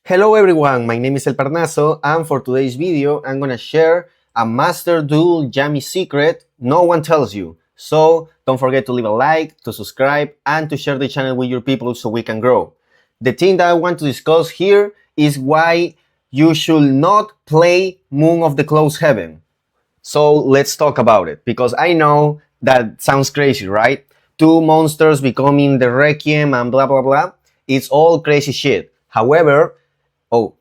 Hello everyone, my name is El Parnaso, and for today's video I'm gonna share a Master Duel Yummy secret no one tells you. So don't forget to leave a like, to subscribe, and to share the channel with your people so we can grow. The thing that I want to discuss here is why you should not play Moon of the Closed Heaven. So let's talk about it, because I know that sounds crazy, right? Two monsters becoming the Requiem and blah blah blah. It's all crazy shit. Oh,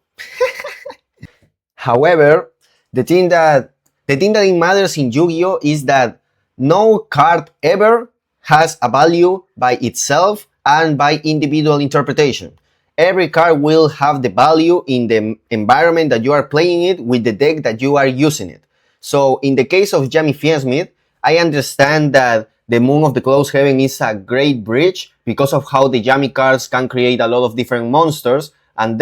however, the thing that it matters in Yu-Gi-Oh is that no card ever has a value by itself and by individual interpretation. Every card will have the value in the environment that you are playing it with the deck that you are using it. So in the case of Jamie Fiensmith, I understand that the Moon of the Closed Heaven is a great bridge because of how the Jammy cards can create a lot of different monsters and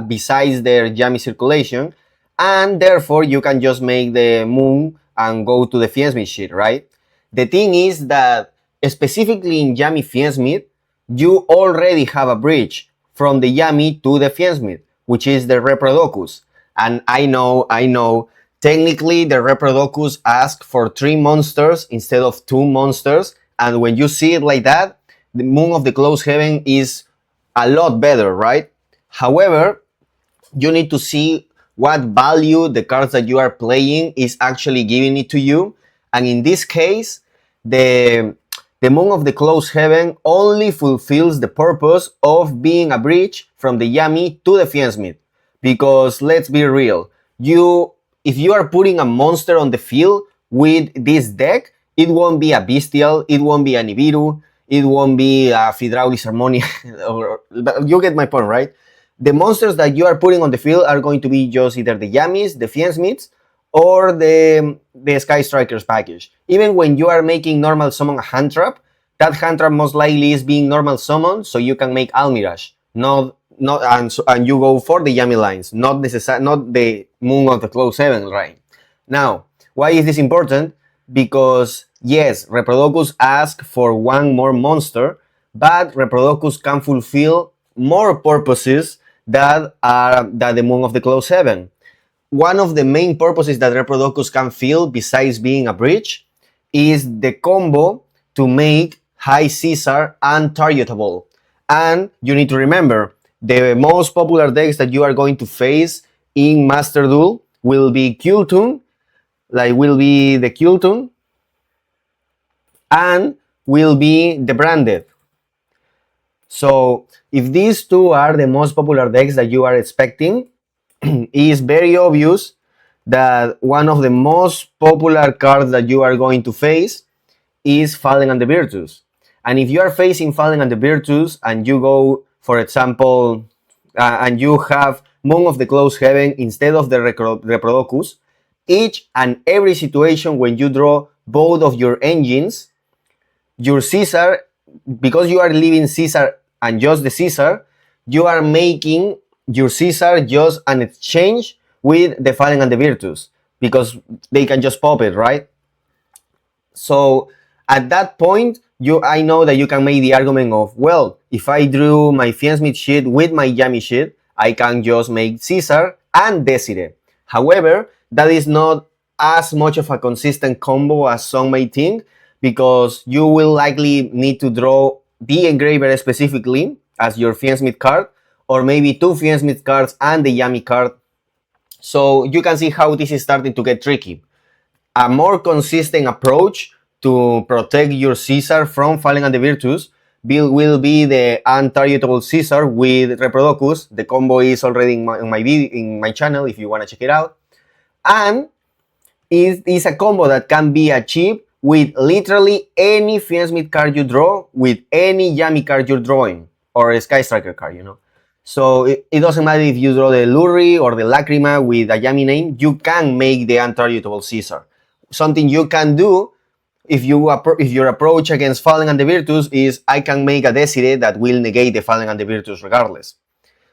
besides their Jammy circulation, and therefore you can just make the Moon and go to the Fiensmith shit, right? The thing is that specifically in Yami Fiensmith, you already have a bridge from the Yami to the Fiensmith, which is the Reprodocus. And I know, technically the Reprodocus asks for 3 monsters instead of 2 monsters, and when you see it like that, the Moon of the Closed Heaven is a lot better, right? However, you need to see what value the cards that you are playing is actually giving it to you. And in this case, the Moon of the Closed Heaven only fulfills the purpose of being a bridge from the Yami to the Fiensmith. Because let's be real, if you are putting a monster on the field with this deck, it won't be a Bestial, it won't be a Nibiru, it won't be a Fidraulis Harmonia, you get my point, right? The monsters that you are putting on the field are going to be just either the Yamis, the Fiensmiths, or the Sky Strikers package. Even when you are making normal summon a hand trap, that hand trap most likely is being normal summoned, so you can make Almirage. And you go for the Yami lines, not the Moon of the Closed Heaven line. Now, why is this important? Because yes, Reprodocus asks for one more monster, but Reprodocus can fulfill more purposes that the Moon of the Closed Heaven. One of the main purposes that Reprodocus can fill, besides being a bridge, is the combo to make High Caesar untargetable. And you need to remember, the most popular decks that you are going to face in Master Duel will be Kultun, and will be the Branded. So if these two are the most popular decks that you are expecting, it is very obvious that one of the most popular cards that you are going to face is Fallen and the Virtus. And if you are facing Fallen and the Virtus and you go, for example, and you have Moon of the Closed Heaven instead of the Reprodocus, each and every situation when you draw both of your engines, your Caesar, because you are leaving Caesar and just the Caesar, you are making your Caesar just an exchange with the Fallen and the Virtus, because they can just pop it, right? So at that point, I know that you can make the argument of, well, if I drew my Fiensmith shit with my Yami shit, I can just make Caesar and Desire. However, that is not as much of a consistent combo as some may think, because you will likely need to draw the Engraver specifically as your Fiensmith card, or maybe 2 Fiensmith cards and the Yami card. So you can see how this is starting to get tricky. A more consistent approach to protect your Caesar from Fallen and the Virtus will be the untargetable Caesar with Reprodocus. The combo is already in my channel if you want to check it out. And it is a combo that can be achieved with literally any Fiensmith card you draw, with any Yami card you're drawing, or a Sky Striker card, you know. So it doesn't matter if you draw the Luri or the Lacrima with a Yami name, you can make the untargetable Caesar. Something you can do if your approach against Fallen and the Virtus is, I can make a Desire that will negate the Fallen and the Virtus regardless.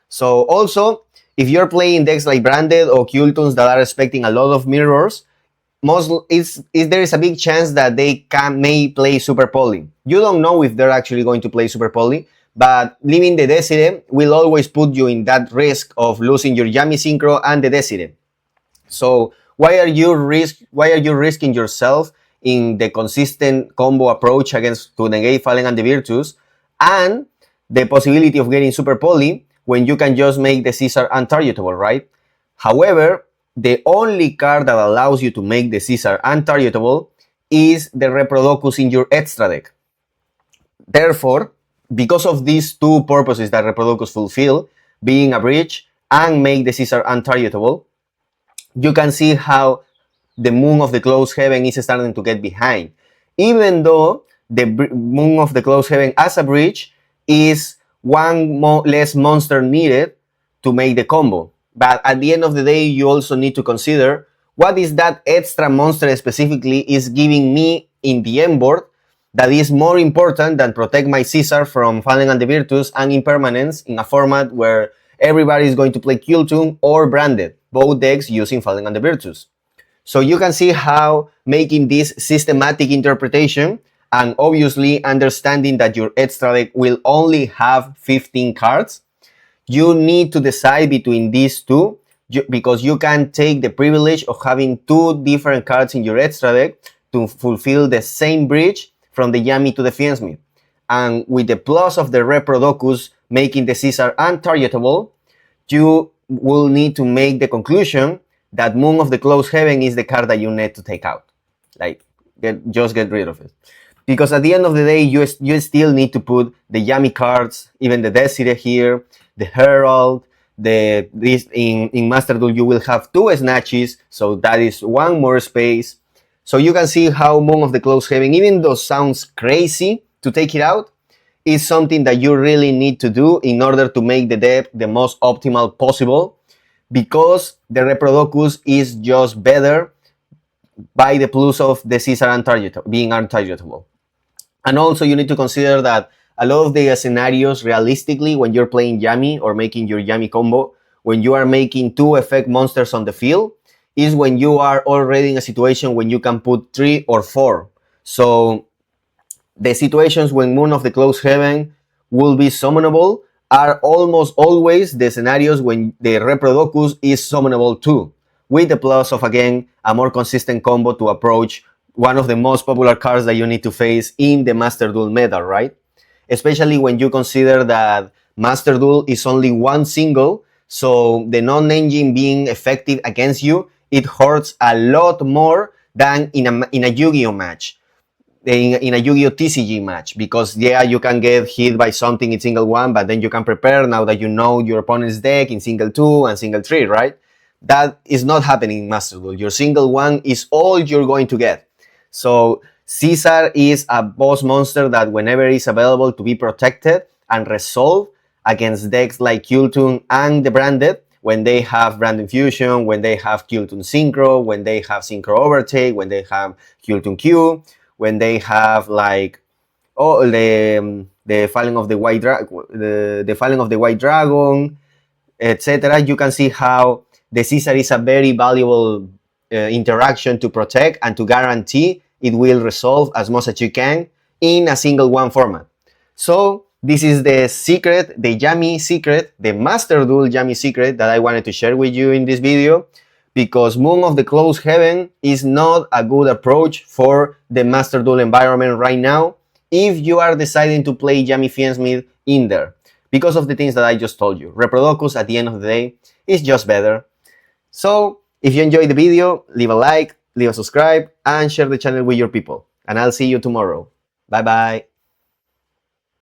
So also, if you're playing decks like Branded or Kultuns that are expecting a lot of mirrors, there is a big chance that they may play Super Poly. You don't know if they're actually going to play Super Poly, but leaving the Desire will always put you in that risk of losing your Yami Synchro and the Desire. So why are you risking yourself in the consistent combo approach against to negate Fallen and the Virtus and the possibility of getting Super Poly when you can just make the Caesar untargetable, right? However, the only card that allows you to make the Caesar untargetable is the Reprodocus in your extra deck. Therefore, because of these two purposes that Reprodocus fulfill, being a bridge and make the Caesar untargetable, you can see how the Moon of the Closed Heaven is starting to get behind. Even though the Moon of the Closed Heaven as a bridge is one less monster needed to make the combo. But at the end of the day, you also need to consider what is that extra monster specifically is giving me in the end board that is more important than protect my Caesar from Fallen and the Virtus and Impermanence in a format where everybody is going to play Kultun or Branded, both decks using Fallen and the Virtus. So you can see how making this systematic interpretation and obviously understanding that your extra deck will only have 15 cards, you need to decide between these two because you can take the privilege of having two different cards in your extra deck to fulfill the same bridge from the Yami to the Fiendsmith. And with the plus of the Reprodocus making the Caesar untargetable, you will need to make the conclusion that Moon of the Closed Heaven is the card that you need to take out. Like, just get rid of it. Because at the end of the day, you still need to put the Yami cards, even the Desire here, the Herald, in Master Duel you will have two Snatches, so that is one more space. So you can see how Moon of the Closed Heaven, even though sounds crazy to take it out, is something that you really need to do in order to make the deck the most optimal possible, because the Reprodocus is just better by the plus of the Caesar being untargetable. And also you need to consider that a lot of the scenarios realistically when you're playing Yami or making your Yami combo, when you are making two effect monsters on the field, is when you are already in a situation when you can put 3 or 4. So the situations when Moon of the Closed Heaven will be summonable are almost always the scenarios when the Reprodocus is summonable too, with the plus of, again, a more consistent combo to approach one of the most popular cards that you need to face in the Master Duel meta, right? Especially when you consider that Master Duel is only one single, so the non-engine being effective against you, it hurts a lot more than in a Yu-Gi-Oh match, in a Yu-Gi-Oh TCG match, because yeah, you can get hit by something in single 1, but then you can prepare now that you know your opponent's deck in single 2 and single 3, right? That is not happening in Master Duel. Your single 1 is all you're going to get. So Caesar is a boss monster that whenever is available to be protected and resolved against decks like Kultun and the Branded, when they have Branded Fusion, when they have Kultun Synchro, when they have Synchro Overtake, when they have Kultun Q, when they have like the Falling of the White the Falling of the White Dragon, etc. You can see how the Caesar is a very valuable interaction to protect and to guarantee it will resolve as much as you can in a single 1 format. So this is the secret, the Yami secret, the Master Duel Yami secret that I wanted to share with you in this video, because Moon of the Closed Heaven is not a good approach for the Master Duel environment right now if you are deciding to play Yami Fiendsmith in there, because of the things that I just told you. Reprodocus at the end of the day is just better. So if you enjoyed the video, leave a like, leave a subscribe, and share the channel with your people. And I'll see you tomorrow. Bye bye.